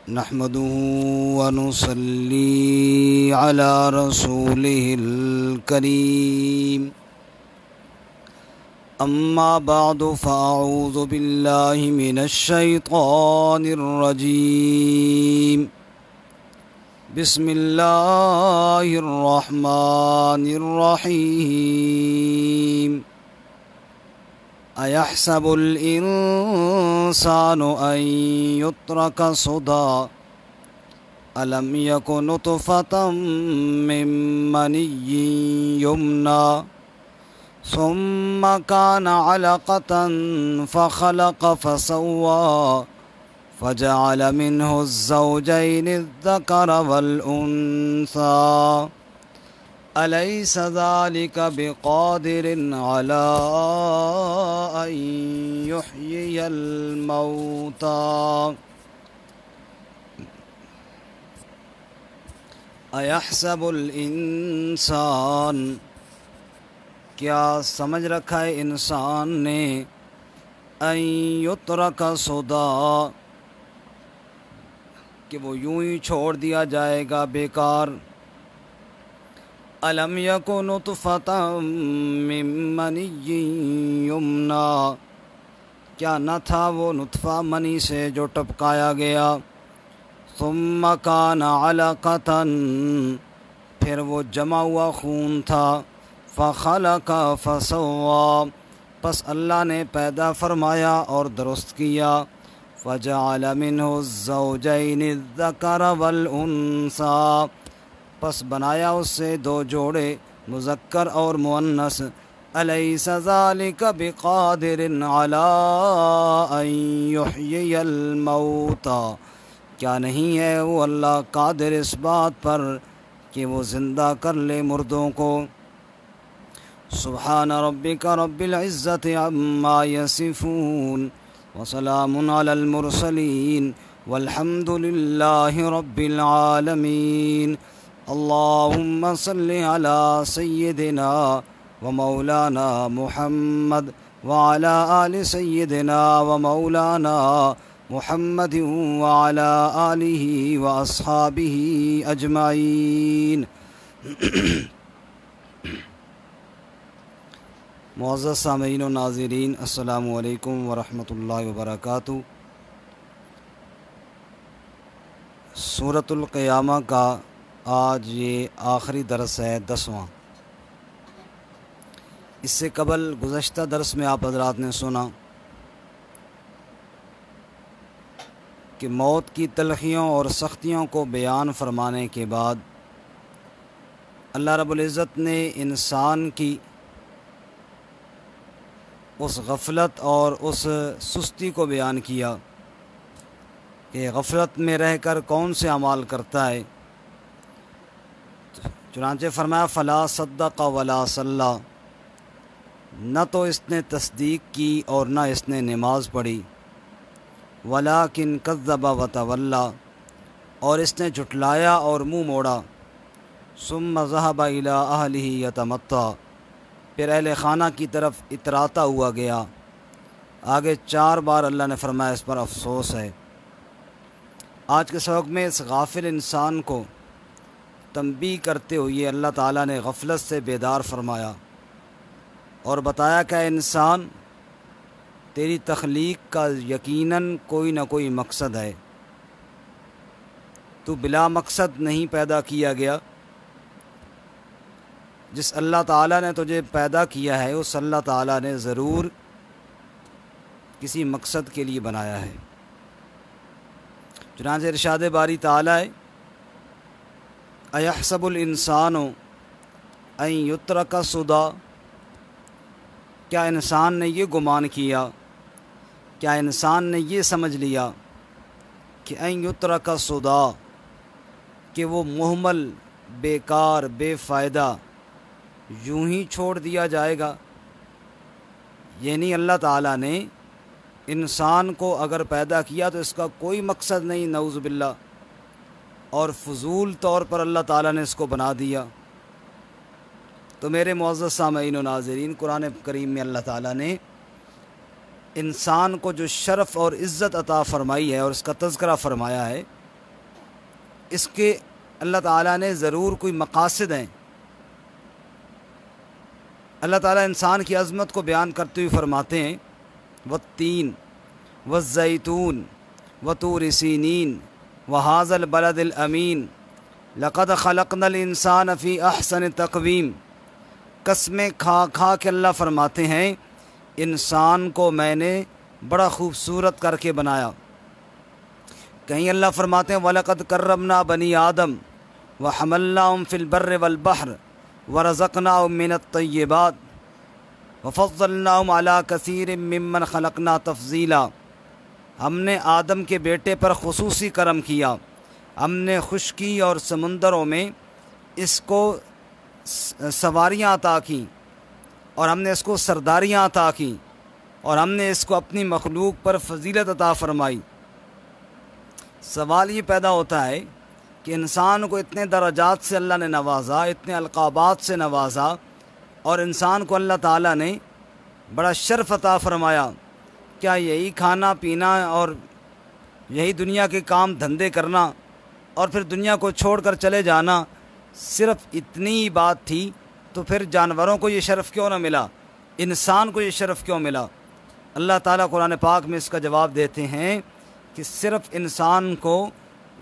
نحمده ونصلي على رسوله الكريم أما بعد فأعوذ بالله من الشيطان الرجيم بسم الله الرحمن الرحيم أيحسب الإنسان أن يترك سدى ألم يكن نطفة من مني يمنى ثم كان علقة فخلق فسوى فجعل منه الزوجين الذكر والأنثى أليس ذلك بقادر على أن يحيي الموتى أيحسب الإنسان کیا سمجھ رکھا ہے انسان نے ان یترک سدی کہ وہ یوں ہی چھوڑ دیا جائے گا بیکار الم یکن نطفۃ من منی یمنی کیا نہ تھا وہ نطفہ منی سے جو ٹپکایا گیا ثم کان علقۃ پھر وہ جمع ہوا خون تھا فخلق فسوى پس اللہ نے پیدا فرمایا اور درست کیا فجعل منه الزوجین الذکر والانثى پس بنایا اس سے دو جوڑے مذکر اور مؤنث الیس ذلک بقادر علی ان یحیی الموتى کیا نہیں ہے وہ اللہ قادر اس بات پر کہ وہ زندہ کر لے مردوں کو سبحان ربک رب العزت عما یصفون وسلام علی المرسلین والحمد للہ رب العالمین اللہم صل علی سیدنا ومولانا محمد وعلی آل سیدنا ومولانا محمد وعلی آلہ واصحابہ اجمعین معزز سامعین و ناظرین السلام علیکم ورحمۃ اللہ وبرکاتہ۔ سورۃ القیامہ کا آج یہ آخری درس ہے 10واں۔ اس سے قبل گزشتہ درس میں آپ حضرات نے سنا کہ موت کی تلخیوں اور سختیوں کو بیان فرمانے کے بعد اللہ رب العزت نے انسان کی اس غفلت اور اس سستی کو بیان کیا کہ غفلت میں رہ کر کون سے اعمال کرتا ہے۔ چنانچہ فرمایا فلا صدق ولا صلی، نہ تو اس نے تصدیق کی اور نہ اس نے نماز پڑھی، ولکن کذب وتولی، اور اس نے جھٹلایا اور منہ موڑا، ثم ذهب الی اہلہ یتمطیٰ، پھر اہل خانہ کی طرف اتراتا ہوا گیا۔ آگے 4 بار اللہ نے فرمایا اس پر افسوس ہے۔ آج کے سبق میں اس غافل انسان کو تنبیہ کرتے ہوئے اللہ تعالیٰ نے غفلت سے بیدار فرمایا اور بتایا کہ انسان تیری تخلیق کا یقیناً کوئی نہ کوئی مقصد ہے، تو بلا مقصد نہیں پیدا کیا گیا۔ جس اللہ تعالیٰ نے تجھے پیدا کیا ہے اس اللہ تعالیٰ نے ضرور کسی مقصد کے لیے بنایا ہے۔ چنانچہ ارشاد باری تعالیٰ ہے ایحسب الانسان ان یترک سدی، کیا انسان نے یہ گمان کیا، کیا انسان نے یہ سمجھ لیا کہ ان یترک سدی کہ وہ مہمل، بیکار، بے فائدہ یوں ہی چھوڑ دیا جائے گا؟ یعنی اللہ تعالیٰ نے انسان کو اگر پیدا کیا تو اس کا کوئی مقصد نہیں، نعوذ باللہ، اور فضول طور پر اللہ تعالیٰ نے اس کو بنا دیا۔ تو میرے معزز سامعین و ناظرین، قرآن کریم میں اللہ تعالیٰ نے انسان کو جو شرف اور عزت عطا فرمائی ہے اور اس کا تذکرہ فرمایا ہے، اس کے اللہ تعالیٰ نے ضرور کوئی مقاصد ہیں۔ اللہ تعالیٰ انسان کی عظمت کو بیان کرتے ہوئے فرماتے ہیں والتین والزیتون وطور سینین وہذا البلد الامین لقد خلقنا الانسان فی احسن تقویم۔ قسمیں کھا کھا کے اللہ فرماتے ہیں انسان کو میں نے بڑا خوبصورت کر کے بنایا۔ کہیں اللہ فرماتے ہیں وَلَقَدْ كَرَّمْنَا بَنِي آدَمَ وَحَمَلْنَاهُمْ فِي الْبَرِّ وَالْبَحْرِ وَرَزَقْنَاهُمْ مِنَ الطَّيِّبَاتِ وَفَضَّلْنَاهُمْ عَلَى كَثِيرٍ مِّمَّنْ خَلَقْنَا تَفْضِيلًا۔ ہم نے آدم کے بیٹے پر خصوصی کرم کیا، ہم نے خشکی اور سمندروں میں اس کو سواریاں عطا کیں اور ہم نے اس کو سرداریاں عطا کیں اور ہم نے اس کو اپنی مخلوق پر فضیلت عطا فرمائی۔ سوال یہ پیدا ہوتا ہے کہ انسان کو اتنے درجات سے اللہ نے نوازا، اتنے القابات سے نوازا، اور انسان کو اللہ تعالیٰ نے بڑا شرف عطا فرمایا، کیا یہی کھانا پینا اور یہی دنیا کے کام دھندے کرنا اور پھر دنیا کو چھوڑ کر چلے جانا صرف اتنی ہی بات تھی؟ تو پھر جانوروں کو یہ شرف کیوں نہ ملا، انسان کو یہ شرف کیوں ملا؟ اللہ تعالیٰ قرآن پاک میں اس کا جواب دیتے ہیں کہ صرف انسان کو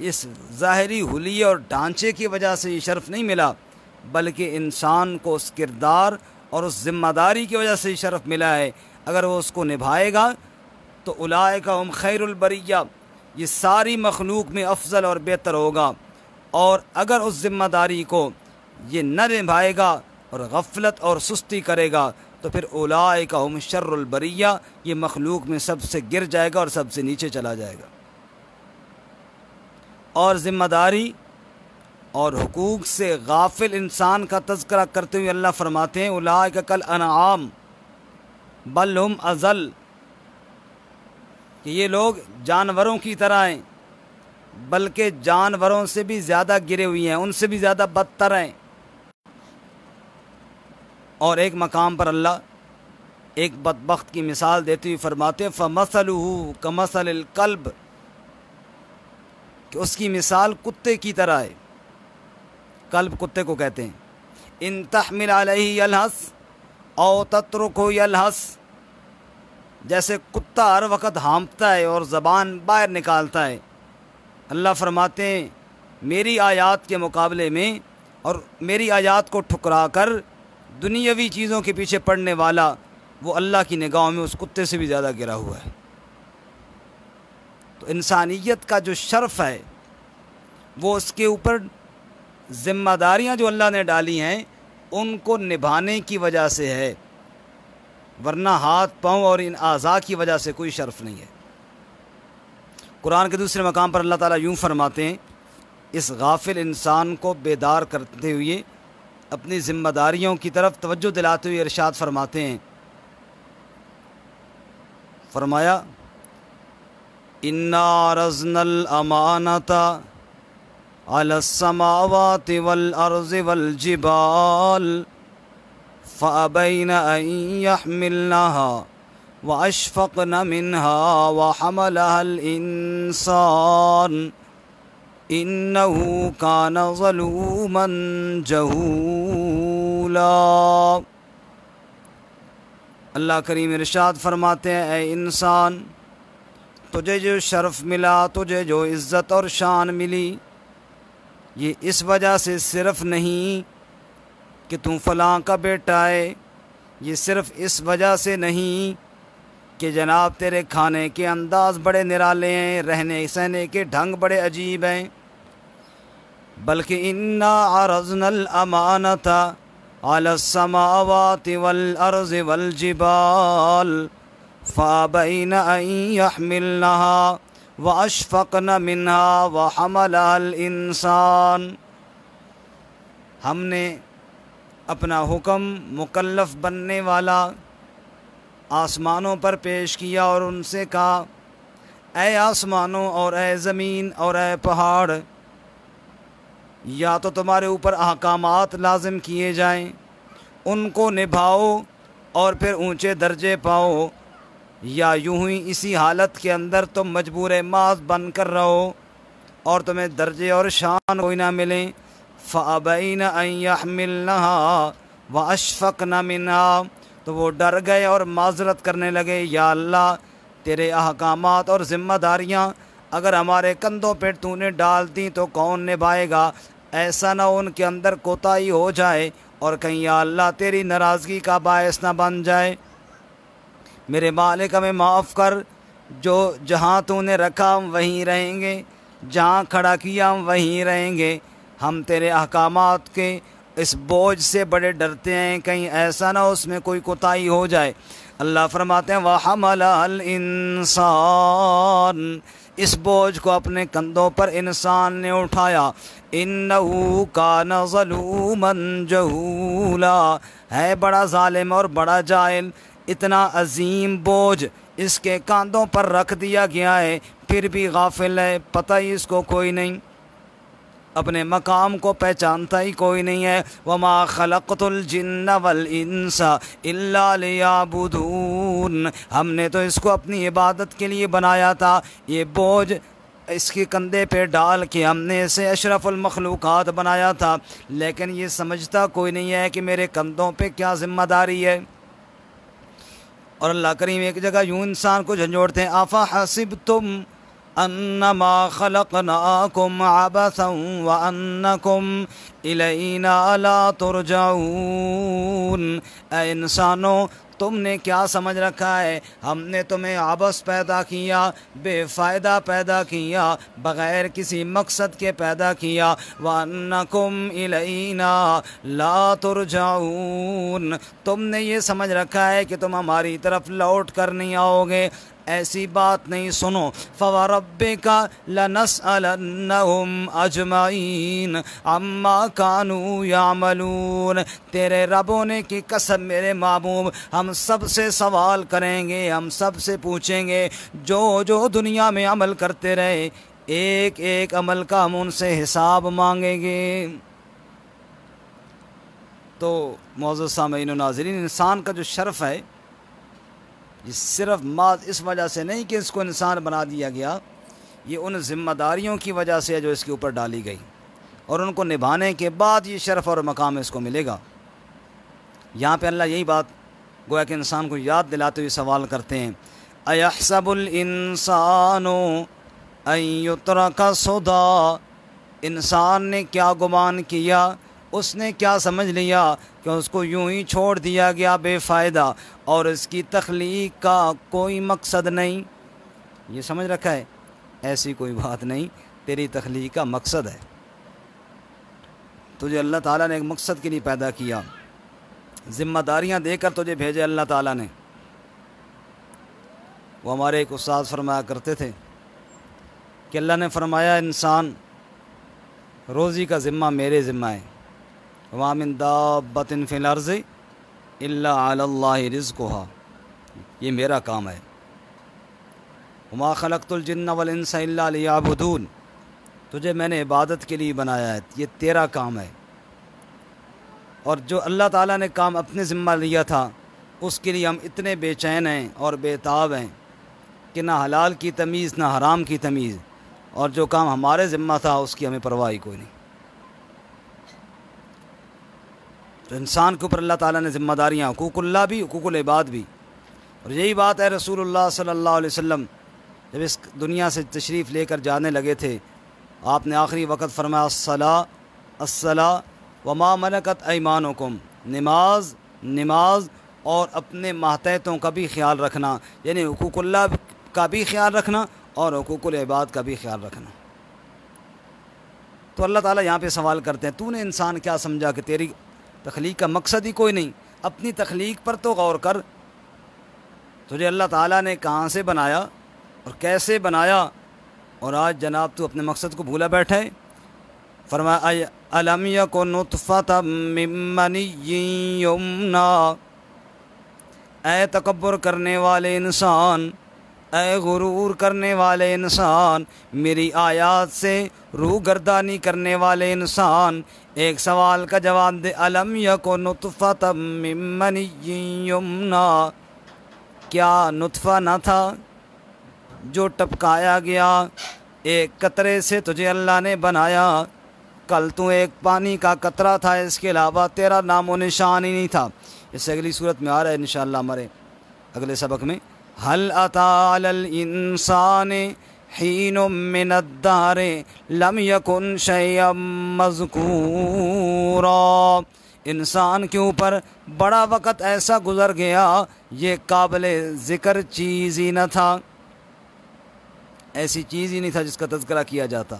اس ظاہری حلیے اور ڈھانچے کی وجہ سے یہ شرف نہیں ملا، بلکہ انسان کو اس کردار اور اس ذمہ داری کی وجہ سے یہ شرف ملا ہے۔ اگر وہ اس کو نبھائے گا تو اولئک ہم خیر البریہ، یہ ساری مخلوق میں افضل اور بہتر ہوگا، اور اگر اس ذمہ داری کو یہ نہ نبھائے گا اور غفلت اور سستی کرے گا تو پھر اولئک ہم شر البریہ، یہ مخلوق میں سب سے گر جائے گا اور سب سے نیچے چلا جائے گا۔ اور ذمہ داری اور حقوق سے غافل انسان کا تذکرہ کرتے ہوئے اللہ فرماتے ہیں اولئک کالانعام بل ہم اضل، کہ یہ لوگ جانوروں کی طرح ہیں، بلکہ جانوروں سے بھی زیادہ گرے ہوئی ہیں، ان سے بھی زیادہ بدتر ہیں۔ اور ایک مقام پر اللہ ایک بدبخت کی مثال دیتے ہوئے فرماتے فَمَثَلُهُ كَمَثَلِ الْكَلْبِ، کہ اس کی مثال کتے کی طرح ہے۔ کلب کتے کو کہتے ہیں۔ ان تحمل علیہ یلہث او تترکہ یلہث، جیسے کتا ہر وقت ہانپتا ہے اور زبان باہر نکالتا ہے، اللہ فرماتے ہیں میری آیات کے مقابلے میں اور میری آیات کو ٹھکرا کر دنیاوی چیزوں کے پیچھے پڑنے والا وہ اللہ کی نگاہوں میں اس کتے سے بھی زیادہ گرا ہوا ہے۔ تو انسانیت کا جو شرف ہے وہ اس کے اوپر ذمہ داریاں جو اللہ نے ڈالی ہیں ان کو نبھانے کی وجہ سے ہے، ورنہ ہاتھ پاؤں اور ان اعضاء کی وجہ سے کوئی شرف نہیں ہے۔ قرآن کے دوسرے مقام پر اللہ تعالیٰ یوں فرماتے ہیں اس غافل انسان کو بیدار کرتے ہوئے اپنی ذمہ داریوں کی طرف توجہ دلاتے ہوئے ارشاد فرماتے ہیں، فرمایا اِنَّا عَرَضْنَا الْأَمَانَةَ عَلَى السَّمَاوَاتِ وَالْأَرْضِ وَالْجِبَالِ فَأَبَيْنَ أَن يَحْمِلْنَهَا وَأَشْفَقْنَ مِنْهَا وَحَمَلَهَا الْإِنسَانُ إِنَّهُ كَانَ ظَلُومًا جَهُولًا۔ اللہ کریم ارشاد فرماتے ہیں اے انسان، تجھے جو شرف ملا، تجھے جو عزت اور شان ملی، یہ اس وجہ سے صرف نہیں کہ تم فلاں کا بیٹا ہے، یہ صرف اس وجہ سے نہیں کہ جناب تیرے کھانے کے انداز بڑے نرالے ہیں، رہنے سہنے کے ڈھنگ بڑے عجیب ہیں، بلکہ اِنَّا عَرَضْنَا الْأَمَانَةَ عَلَى السَّمَاوَاتِ وَالْأَرْضِ وَالْجِبَالِ فَأَبَيْنَ أَن يَحْمِلْنَهَا وَأَشْفَقْنَ مِنْهَا وَحَمَلَهَا الْإِنسَانُ، ہم نے اپنا حکم مکلف بننے والا آسمانوں پر پیش کیا اور ان سے کہا اے آسمانوں اور اے زمین اور اے پہاڑ، یا تو تمہارے اوپر احکامات لازم کیے جائیں، ان کو نبھاؤ اور پھر اونچے درجے پاؤ، یا یوں ہی اسی حالت کے اندر تم مجبور محض بن کر رہو اور تمہیں درجے اور شان کوئی نہ ملیں۔ فَأَبَيْنَ أَن يَحْمِلْنَهَا وَأَشْفَقْنَ مِنْهَا، تو وہ ڈر گئے اور معذرت کرنے لگے، یا اللہ تیرے احکامات اور ذمہ داریاں اگر ہمارے کندھوں پہ تو نے ڈال دی تو کون نبھائے گا؟ ایسا نہ ان کے اندر کوتاہی ہو جائے اور کہیں یا اللہ تیری ناراضگی کا باعث نہ بن جائے۔ میرے مالک ہمیں معاف کر، جو جہاں تو نے رکھا ہم وہیں رہیں گے، جہاں کھڑا کیا ہم وہیں رہیں گے۔ ہم تیرے احکامات کے اس بوجھ سے بڑے ڈرتے ہیں، کہیں ایسا نہ اس میں کوئی کوتاہی ہو جائے۔ اللہ فرماتے ہیں وَحَمَلَهَا الْإِنسَانُ، اس بوجھ کو اپنے کندھوں پر انسان نے اٹھایا۔ إِنَّهُ كَانَ ظَلُومًا جَهُولًا، ہے بڑا ظالم اور بڑا جاہل۔ اتنا عظیم بوجھ اس کے کاندھوں پر رکھ دیا گیا ہے، پھر بھی غافل ہے، پتہ ہی اس کو کوئی نہیں، اپنے مقام کو پہچانتا ہی کوئی نہیں ہے۔ وَمَا خَلَقْتُ الْجِنَّ وَالْإِنسَ إِلَّا لِيَعْبُدُونَ، ہم نے تو اس کو اپنی عبادت کے لیے بنایا تھا۔ یہ بوجھ اس کے کندھے پہ ڈال کے ہم نے اسے اشرف المخلوقات بنایا تھا، لیکن یہ سمجھتا کوئی نہیں ہے کہ میرے کندھوں پہ کیا ذمہ داری ہے۔ اور اللہ کریم ایک جگہ یوں انسان کو جھنجھوڑتے ہیں، أَفَحَسِبْتُمْ أَنَّمَا خَلَقْنَاكُمْ عَبَثًا وَأَنَّكُمْ إِلَيْنَا لَا تُرْجَعُونَ، اے انسانوں تم نے کیا سمجھ رکھا ہے، ہم نے تمہیں عبث پیدا کیا، بے فائدہ پیدا کیا، بغیر کسی مقصد کے پیدا کیا۔ وَأَنَّكُمْ إِلَيْنَا لَا تُرْجَعُونَ، تم نے یہ سمجھ رکھا ہے کہ تم ہماری طرف لوٹ کر نہیں آؤ گے، ایسی بات نہیں۔ سنو، فَوَرَبِّكَ لَنَسْأَلَنَّهُمْ أَجْمَعِينَ عَمَّا كَانُوا يَعْمَلُونَ، تیرے رب ہونے کی قسم میرے محبوب، ہم سب سے سوال کریں گے، ہم سب سے پوچھیں گے، جو دنیا میں عمل کرتے رہے، ایک ایک عمل کا ہم ان سے حساب مانگیں گے۔ تو معزز سامعین و ناظرین، انسان کا جو شرف ہے یہ صرف اس وجہ سے نہیں کہ اس کو انسان بنا دیا گیا، یہ ان ذمہ داریوں کی وجہ سے ہے جو اس کے اوپر ڈالی گئی، اور ان کو نبھانے کے بعد یہ شرف اور مقام اس کو ملے گا۔ یہاں پہ اللہ یہی بات گویا کہ انسان کو یاد دلاتے ہوئے سوال کرتے ہیں، أَيَحْسَبُ الْإِنسَانُ أَن يُتْرَكَ سُدًى، انسان نے کیا گمان کیا، اس نے کیا سمجھ لیا کہ اس کو یوں ہی چھوڑ دیا گیا بے فائدہ، اور اس کی تخلیق کا کوئی مقصد نہیں۔ یہ سمجھ رکھا ہے ایسی کوئی بات نہیں، تیری تخلیق کا مقصد ہے، تجھے اللہ تعالیٰ نے ایک مقصد کے لیے پیدا کیا، ذمہ داریاں دے کر تجھے بھیجے اللہ تعالیٰ نے۔ وہ ہمارے ایک استاد فرمایا کرتے تھے کہ اللہ نے فرمایا انسان روزی کا ذمہ میرے ذمہ ہے، وَمَا مِن دَابَّةٍ فِي الْأَرْضِ إِلَّا عَلَى اللَّهِ رِزْقُهَا، یہ میرا کام ہے۔ وَمَا خَلَقْتُ الْجِنَّ وَالْإِنسَ إِلَّا لِيَعْبُدُونَ، تجھے میں نے عبادت کے لیے بنایا ہے، یہ تیرا کام ہے۔ اور جو اللہ تعالیٰ نے کام اپنے ذمہ لیا تھا اس کے لیے ہم اتنے بے چین ہیں اور بے تاب ہیں کہ نہ حلال کی تمیز نہ حرام کی تمیز، اور جو کام ہمارے ذمہ تھا اس کی ہمیں پرواہ کوئی نہیں۔ تو انسان کے اوپر اللہ تعالیٰ نے ذمہ داریاں، حقوق اللہ بھی، حقوق العباد بھی، اور یہی بات ہے رسول اللہ صلی اللہ علیہ وسلم جب اس دنیا سے تشریف لے کر جانے لگے تھے، آپ نے آخری وقت فرمایا الصلاۃ وما ملکت ایمانکم، نماز نماز اور اپنے ماتحتوں کا بھی خیال رکھنا، یعنی حقوق اللہ کا بھی خیال رکھنا اور حقوق العباد کا بھی خیال رکھنا۔ تو اللہ تعالیٰ یہاں پہ سوال کرتے ہیں، تو نے انسان کیا سمجھا کہ تیری تخلیق کا مقصد ہی کوئی نہیں؟ اپنی تخلیق پر تو غور کر، تجھے اللہ تعالیٰ نے کہاں سے بنایا اور کیسے بنایا، اور آج جناب تو اپنے مقصد کو بھولا بیٹھے۔ فرمایا أَلَمْ يَكُن نُطْفَةً مِّن مَّنِيٍّ يُمْنَىٰ، اے تکبر کرنے والے انسان، اے غرور کرنے والے انسان، میری آیات سے روح گردانی کرنے والے انسان، ایک سوال کا جواب دے۔ أَلَمْ يَكُن نُطْفَةً مِّن مَّنِيٍّ يُمْنَىٰ، کیا نطفہ نہ تھا جو ٹپکایا گیا ایک قطرے سے تجھے اللہ نے بنایا، کل تو ایک پانی کا قطرہ تھا، اس کے علاوہ تیرا نام و نشان ہی نہیں تھا۔ اس سے اگلی صورت میں آ رہا ہے انشاءاللہ ہمارے اگلے سبق میں، هل اتى على الانسان حين من الدهر لم يكن شيئا مذكورا، انسان کے اوپر بڑا وقت ایسا گزر گیا یہ قابل ذکر چیز ہی نہ تھا، ایسی چیز ہی نہیں تھا جس کا تذکرہ کیا جاتا۔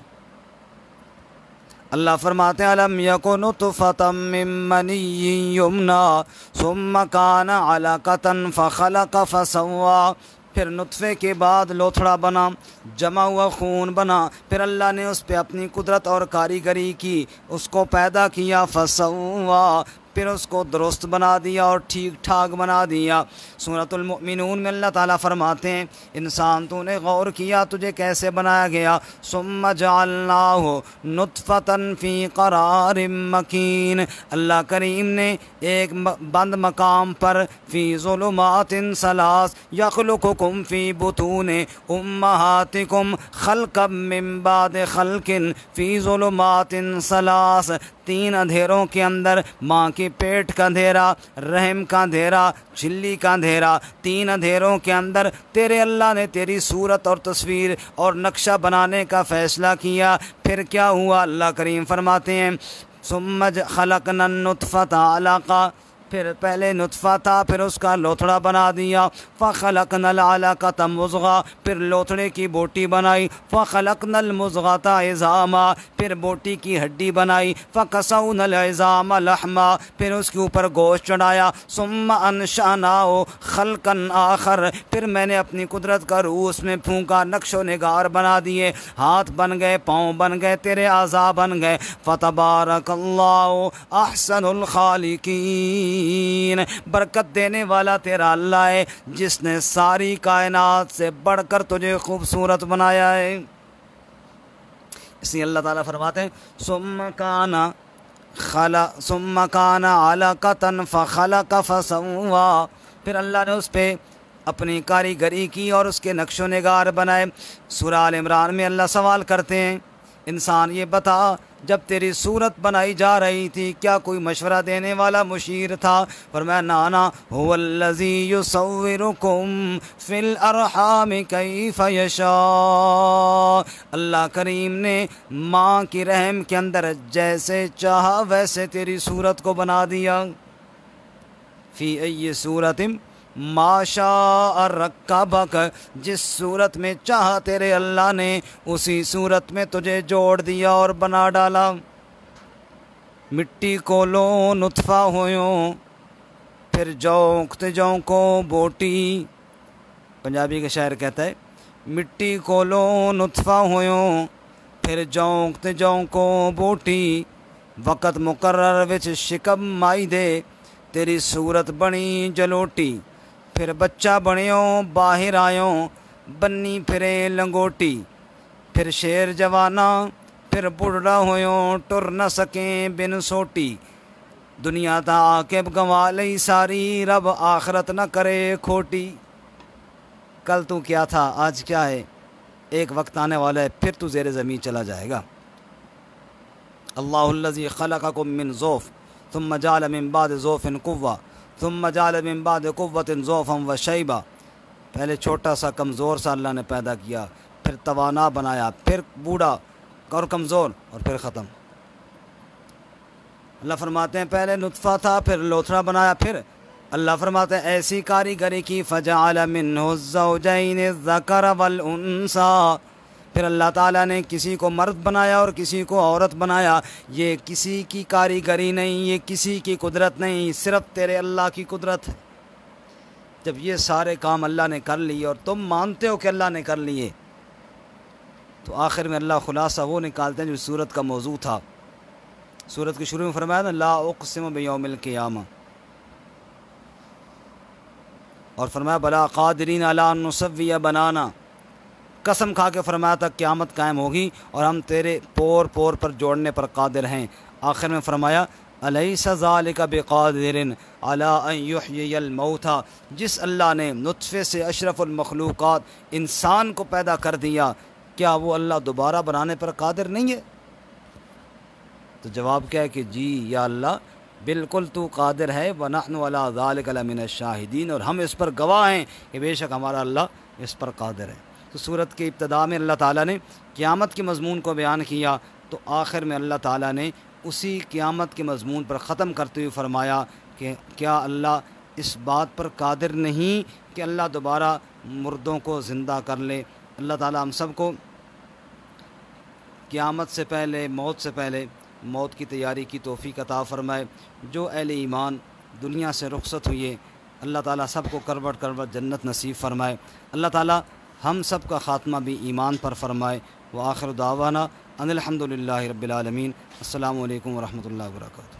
اللہ فرماتے ہیں الم یکن نطفۃ من منی یمنی ثم کان علقۃ فخلق فسوی، پھر نطفے کے بعد لوتھڑا بنا، جمع ہوا خون بنا، پھر اللہ نے اس پہ اپنی قدرت اور کاریگری کی، اس کو پیدا کیا، فسوی، پھر اس کو درست بنا دیا اور ٹھیک ٹھاک بنا دیا۔ سورۃ المؤمنون میں اللہ تعالیٰ فرماتے ہیں انسان تو نے غور کیا تجھے کیسے بنایا گیا، ثم جعلناہ نطفۃ فی قرار مکین، اللہ کریم نے ایک بند مقام پر فی ظلمات ثلاث یخلقکم فی بطون امہاتکم خلقا من بعد خلق فی ظلمات ثلاث، تین اندھیروں کے اندر، ماں کے پیٹ کا اندھیرا، رحم کا اندھیرا، جھلی کا اندھیرا، تین اندھیروں کے اندر تیرے اللہ نے تیری صورت اور تصویر اور نقشہ بنانے کا فیصلہ کیا۔ پھر کیا ہوا؟ اللہ کریم فرماتے ہیں ثم خلقنا النطفۃ علقہ، پھر پہلے نطفہ تھا پھر اس کا لوتھڑا بنا دیا، فخلقنا العلقۃ مضغہ، پھر لوتھڑے کی بوٹی بنائی، فخلقنا المضغۃ عظاما، پھر بوٹی کی ہڈی بنائی، فکسونا العظام لحما، پھر اس کے اوپر گوشت چڑھایا، ثم انشأناہ خلقا آخر، پھر میں نے اپنی قدرت کا روح اس میں پھونکا، نقش و نگار بنا دیے، ہاتھ بن گئے، پاؤں بن گئے، تیرے اعضاء بن گئے، فتبارک اللہ احسن الخالقین، برکت دینے والا تیرا اللہ ہے جس نے ساری کائنات سے بڑھ کر تجھے خوبصورت بنایا ہے۔ اس لیے اللہ تعالیٰ فرماتے ہیں ثم کان علقۃ فخلق فسوی، پھر اللہ نے اس پہ اپنی کاریگری کی اور اس کے نقش و نگار بنائے۔ سورہ آل عمران میں اللہ سوال کرتے ہیں انسان یہ بتا جب تیری صورت بنائی جا رہی تھی کیا کوئی مشورہ دینے والا مشیر تھا؟ فرمایا نانا هو الذی یصورکم فی الارحام کیف یشاء، اللہ کریم نے ماں کی رحم کے اندر جیسے چاہا ویسے تیری صورت کو بنا دیا، فی ای صورت ما شاء رکبک، جس صورت میں چاہا تیرے اللہ نے اسی صورت میں تجھے جوڑ دیا اور بنا ڈالا۔ مٹی کو لو نطفہ ہویوں، پھر جونکتے جونکو بوٹی، پنجابی کا شاعر کہتا ہے مٹی کو لو نطفہ ہویوں، پھر جونکتے جونکو بوٹی، وقت مقرر وچ شکم مائی دے، تیری صورت بنی جلوٹی، پھر بچہ بنیوں باہر آیوں، بنی پھرے لنگوٹی، پھر شیر جوانا، پھر بڑھڑا ہویوں ٹر نہ سکیں بن سوٹی، دنیا تا عاقب گنوا لئی ساری، رب آخرت نہ کرے کھوٹی۔ کل تو کیا تھا آج کیا ہے، ایک وقت آنے والا ہے پھر تو زیر زمین چلا جائے گا۔ اللہ الذی خلقکم من ضعف ثم جعل من بعد ضعف قوة ثم جعل من بعد قوة ضعفا وشیبا، پہلے چھوٹا سا کمزور سا اللہ نے پیدا کیا، پھر توانا بنایا، پھر بوڑھا اور کمزور اور پھر ختم۔ اللہ فرماتے ہیں پہلے نطفہ تھا پھر لوتھڑا بنایا، پھر اللہ فرماتے ہیں ایسی کاریگری کی فجعل منہ الزوجین الذکر والانثی، پھر اللہ تعالیٰ نے کسی کو مرد بنایا اور کسی کو عورت بنایا۔ یہ کسی کی کاریگری نہیں، یہ کسی کی قدرت نہیں، صرف تیرے اللہ کی قدرت ہے۔ جب یہ سارے کام اللہ نے کر لیے اور تم مانتے ہو کہ اللہ نے کر لیے، تو آخر میں اللہ خلاصہ وہ نکالتے ہیں جو سورت کا موضوع تھا۔ سورت کے شروع میں فرمایا نا لا اقسم بیوم القیامہ، اور فرمایا بلا قادرین علی ان نسوی بنانا، قسم کھا کے فرمایا تھا قیامت قائم ہوگی اور ہم تیرے پور پور پر جوڑنے پر قادر ہیں۔ آخر میں فرمایا الیس ذالک بقادر علی ان یحیی الموتى، جس اللہ نے نطفے سے اشرف المخلوقات انسان کو پیدا کر دیا، کیا وہ اللہ دوبارہ بنانے پر قادر نہیں ہے؟ تو جواب کیا ہے کہ جی یا اللہ بالکل تو قادر ہے، وَنَحْنُ عَلَىٰ ذَلِكَ لَمِنَ الشَّاهِدِينَ، اور ہم اس پر گواہ ہیں کہ بے شک ہمارا اللہ اس پر قادر ہے۔ تو سورت کے ابتدا میں اللہ تعالیٰ نے قیامت کے مضمون کو بیان کیا، تو آخر میں اللہ تعالیٰ نے اسی قیامت کے مضمون پر ختم کرتے ہوئے فرمایا کہ کیا اللہ اس بات پر قادر نہیں کہ اللہ دوبارہ مردوں کو زندہ کر لے۔ اللہ تعالیٰ ہم سب کو قیامت سے پہلے، موت کی تیاری کی توفیق عطا فرمائے۔ جو اہل ایمان دنیا سے رخصت ہوئے، اللہ تعالیٰ سب کو کروٹ کروٹ جنت نصیب فرمائے۔ اللہ تعالیٰ ہم سب کا خاتمہ بھی ایمان پر فرمائے۔ وآخر دعوانا ان الحمد للہ رب العالمین۔ السلام علیکم ورحمۃ اللہ وبرکاتہ۔